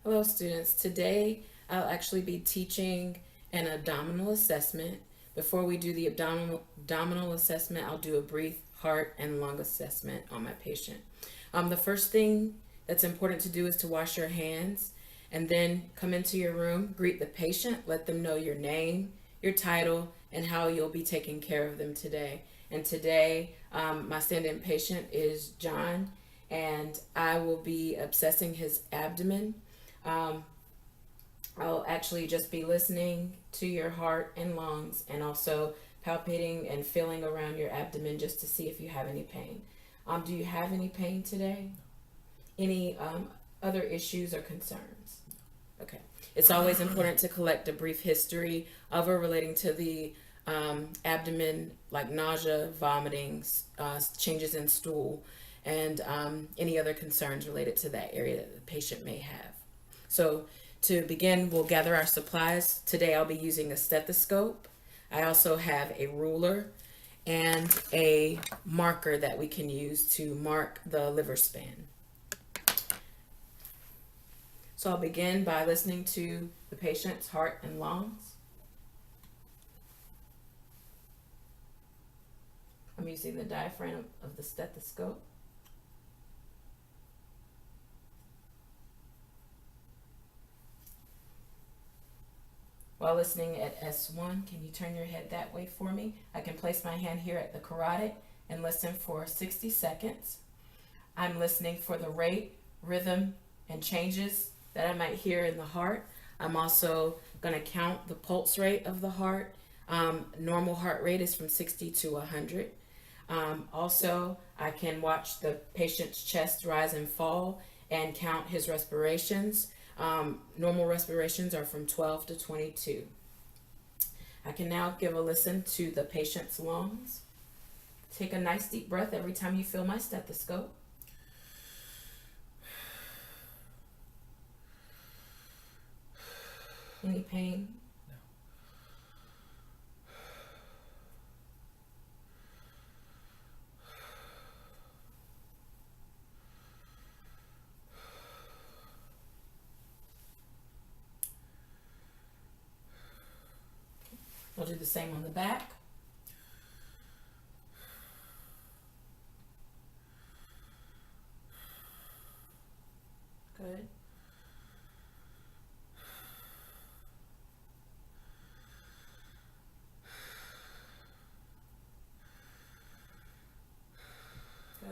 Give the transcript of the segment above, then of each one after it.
Hello students, today I'll actually be teaching an abdominal assessment. Before we do the abdominal assessment, I'll do a brief heart and lung assessment on my patient. The first thing that's important to do is to wash your hands and then come into your room, greet the patient, let them know your name, your title, and how you'll be taking care of them today. And today, my stand-in patient is John, and I will be assessing his abdomen. um, I'll actually just be listening to your heart and lungs and also palpating and feeling around your abdomen just to see if you have any pain. Do you have any pain today? Any other issues or concerns? Okay. It's always important to collect a brief history of or relating to the abdomen, like nausea, vomiting, changes in stool, and any other concerns related to that area that the patient may have. So to begin, we'll gather our supplies. Today I'll be using a stethoscope. I also have a ruler and a marker that we can use to mark the liver span. So I'll begin by listening to the patient's heart and lungs. I'm using the diaphragm of the stethoscope. While listening at S1, can you turn your head that way for me? I can place my hand here at the carotid and listen for 60 seconds. I'm listening for the rate, rhythm, and changes that I might hear in the heart. I'm also going to count the pulse rate of the heart. Normal heart rate is from 60 to 100. Also, I can watch the patient's chest rise and fall and count his respirations. Normal respirations are from 12 to 22. I can now give a listen to the patient's lungs. Take a nice deep breath every time you feel my stethoscope. Any pain? I'll do the same on the back. Good. Good.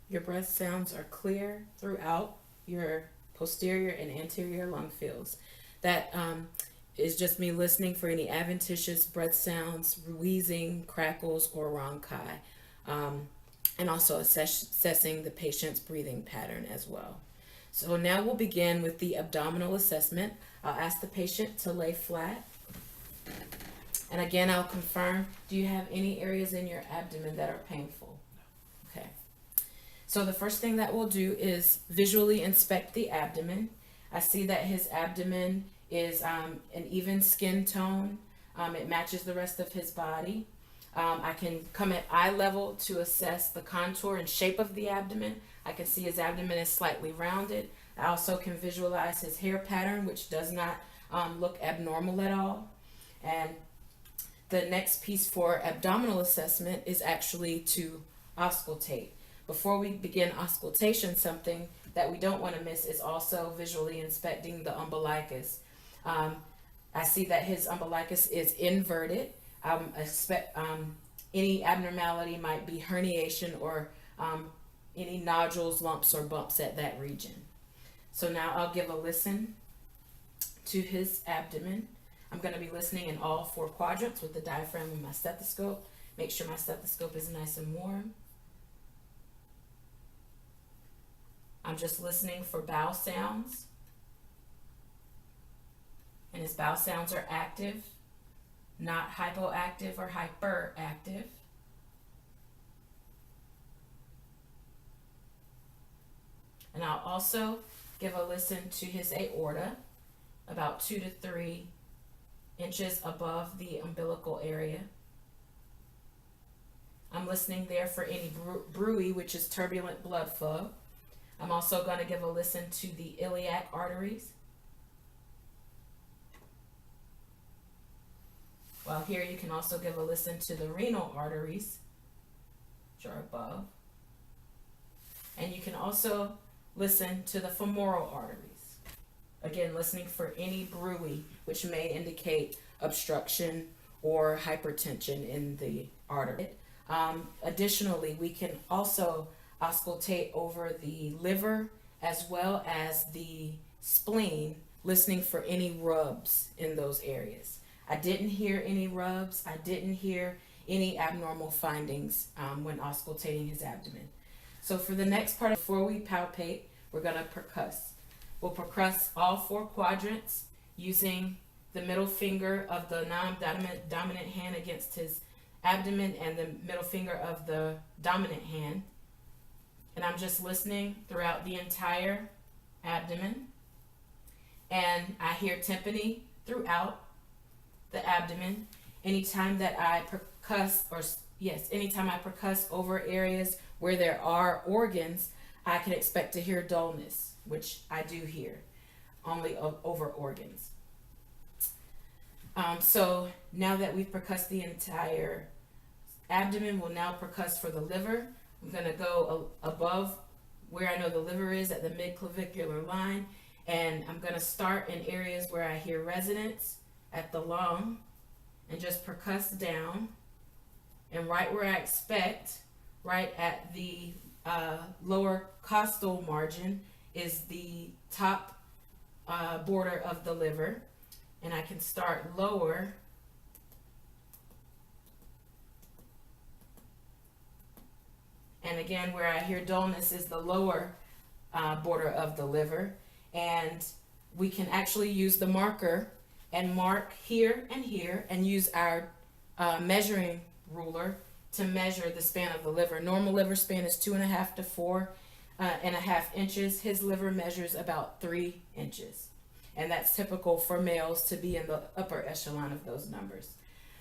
Your breath sounds are clear throughout your posterior and anterior lung fields. That is just me listening for any adventitious breath sounds, wheezing, crackles, or rhonchi, and also assessing the patient's breathing pattern as well. So now we'll begin with the abdominal assessment. I'll ask the patient to lay flat. And again, I'll confirm, do you have any areas in your abdomen that are painful? Okay. So the first thing that we'll do is visually inspect the abdomen. I see that his abdomen is an even skin tone. It matches the rest of his body. I can come at eye level to assess the contour and shape of the abdomen. I can see his abdomen is slightly rounded. I also can visualize his hair pattern, which does not look abnormal at all. And the next piece for abdominal assessment is actually to auscultate. Before we begin auscultation, something that we don't want to miss is also visually inspecting the umbilicus. I see that his umbilicus is inverted. I expect any abnormality might be herniation or any nodules, lumps, or bumps at that region. So now I'll give a listen to his abdomen. I'm going to be listening in all four quadrants with the diaphragm of my stethoscope. Make sure my stethoscope is nice and warm. I'm just listening for bowel sounds. And his bowel sounds are active, not hypoactive or hyperactive. And I'll also give a listen to his aorta, about 2 to 3 inches above the umbilical area. I'm listening there for any bruit, which is turbulent blood flow. I'm also going to give a listen to the iliac arteries. While here you can also give a listen to the renal arteries, which are above. And you can also listen to the femoral arteries. Again, listening for any bruit, which may indicate obstruction or hypertension in the artery. Additionally, we can also auscultate over the liver as well as the spleen, listening for any rubs in those areas. I didn't hear any rubs. I didn't hear any abnormal findings when auscultating his abdomen. So for the next part, before we palpate, we're going to percuss. We'll percuss all 4 quadrants using the middle finger of the non-dominant hand against his abdomen and the middle finger of the dominant hand. And I'm just listening throughout the entire abdomen. And I hear tympani throughout the abdomen. Anytime that I percuss, anytime I percuss over areas where there are organs, I can expect to hear dullness, which I do hear, only over organs. So now that we've percussed the entire abdomen, we'll now percuss for the liver. I'm going to go above where I know the liver is at the midclavicular line, and I'm going to start in areas where I hear resonance at the lung and just percuss down. And right where I expect, right at the lower costal margin, is the top border of the liver. And I can start lower and again where I hear dullness is the lower border of the liver. And we can actually use the marker and mark here and use our measuring ruler to measure the span of the liver. Normal liver span is 2.5 to 4.5 inches. His liver measures about 3 inches. And that's typical for males to be in the upper echelon of those numbers.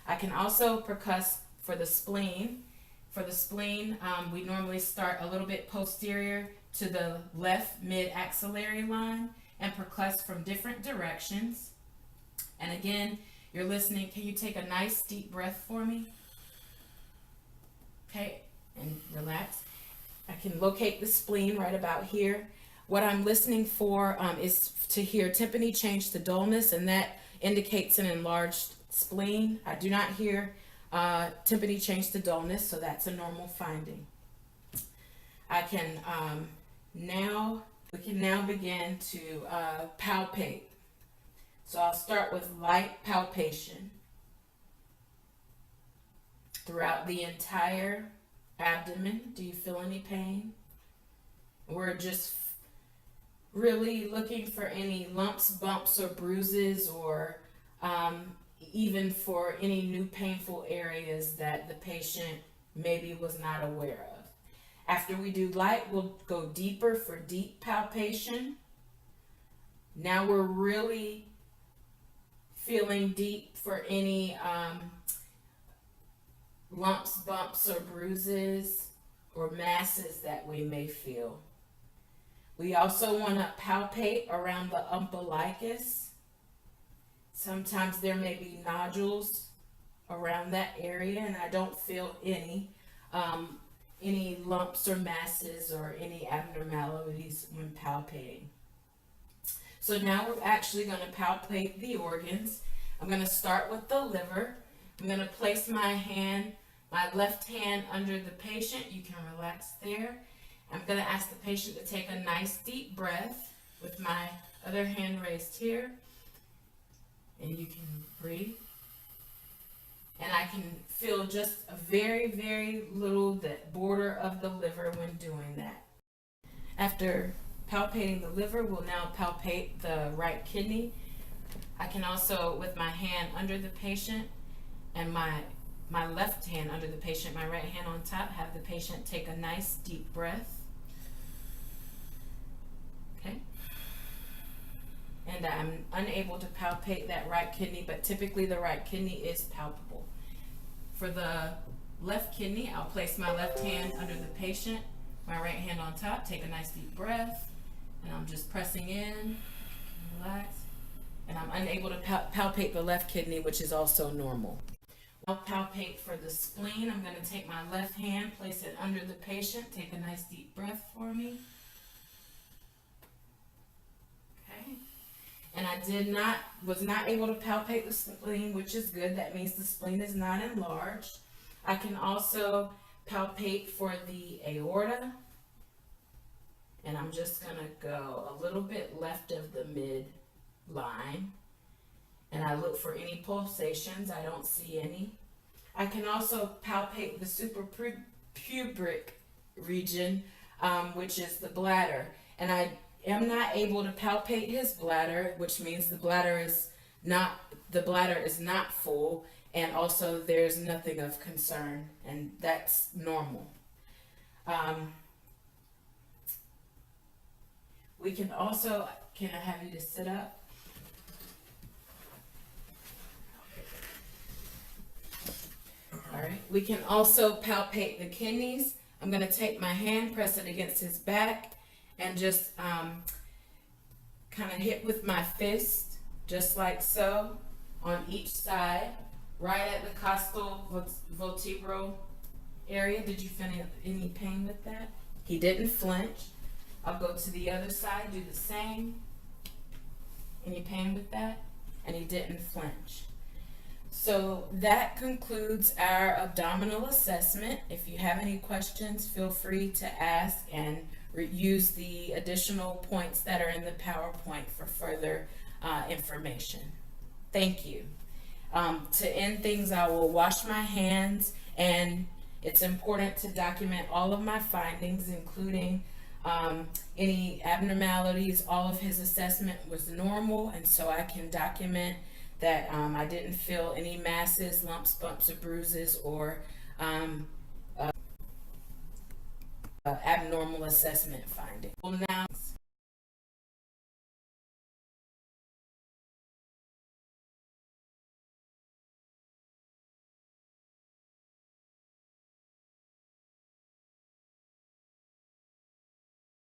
I can also percuss for the spleen. For the spleen, we normally start a little bit posterior to the left mid-axillary line and percuss from different directions. And again, you're listening. Can you take a nice deep breath for me? Okay, and relax. I can locate the spleen right about here. What I'm listening for is to hear tympani change to dullness, and that indicates an enlarged spleen. I do not hear tympani change to dullness, so that's a normal finding. We can now begin to palpate. So I'll start with light palpation throughout the entire abdomen. Do you feel any pain? We're just really looking for any lumps, bumps, or bruises, or even for any new painful areas that the patient maybe was not aware of. After we do light, we'll go deeper for deep palpation. Now we're really feeling deep for any lumps, bumps, or bruises or masses that we may feel. We also want to palpate around the umbilicus. Sometimes there may be nodules around that area, and I don't feel any lumps or masses or any abnormalities when palpating. So now we're actually going to palpate the organs. I'm going to start with the liver. I'm going to place my left hand under the patient. You can relax there. I'm going to ask the patient to take a nice deep breath with my other hand raised here. And you can breathe. And I can feel just a very, very little that border of the liver when doing that. After palpating the liver, we'll now palpate the right kidney. I can also, with my hand under the patient and my left hand under the patient, my right hand on top, have the patient take a nice deep breath. Okay. And I'm unable to palpate that right kidney, but typically the right kidney is palpable. For the left kidney. I'll place my left hand under the patient, my right hand on top. Take a nice deep breath, and I'm just pressing in, relax, and I'm unable to palpate the left kidney, which is also normal. I'll palpate for the spleen. I'm going to take my left hand, place it under the patient. Take a nice deep breath for me. Okay. And I was not able to palpate the spleen, which is good. That means the spleen is not enlarged. I can also palpate for the aorta. And I'm just going to go a little bit left of the midline. And I look for any pulsations. I don't see any. I can also palpate the suprapubic region, which is the bladder. And I am not able to palpate his bladder, which means the bladder is not full, and also there's nothing of concern, and that's normal. We can also, can I have you to sit up? All right. We can also palpate the kidneys. I'm going to take my hand, press it against his back, and just kind of hit with my fist, just like so, on each side, right at the costal vertebral area. Did you feel any pain with that? He didn't flinch. I'll go to the other side, do the same. Any pain with that? And he didn't flinch. So that concludes our abdominal assessment. If you have any questions, feel free to ask and use the additional points that are in the PowerPoint for further information. Thank you. To end things, I will wash my hands, and it's important to document all of my findings, including any abnormalities. All of his assessment was normal, and so I can document that I didn't feel any masses, lumps, bumps, or bruises, or abnormal assessment finding. Well, now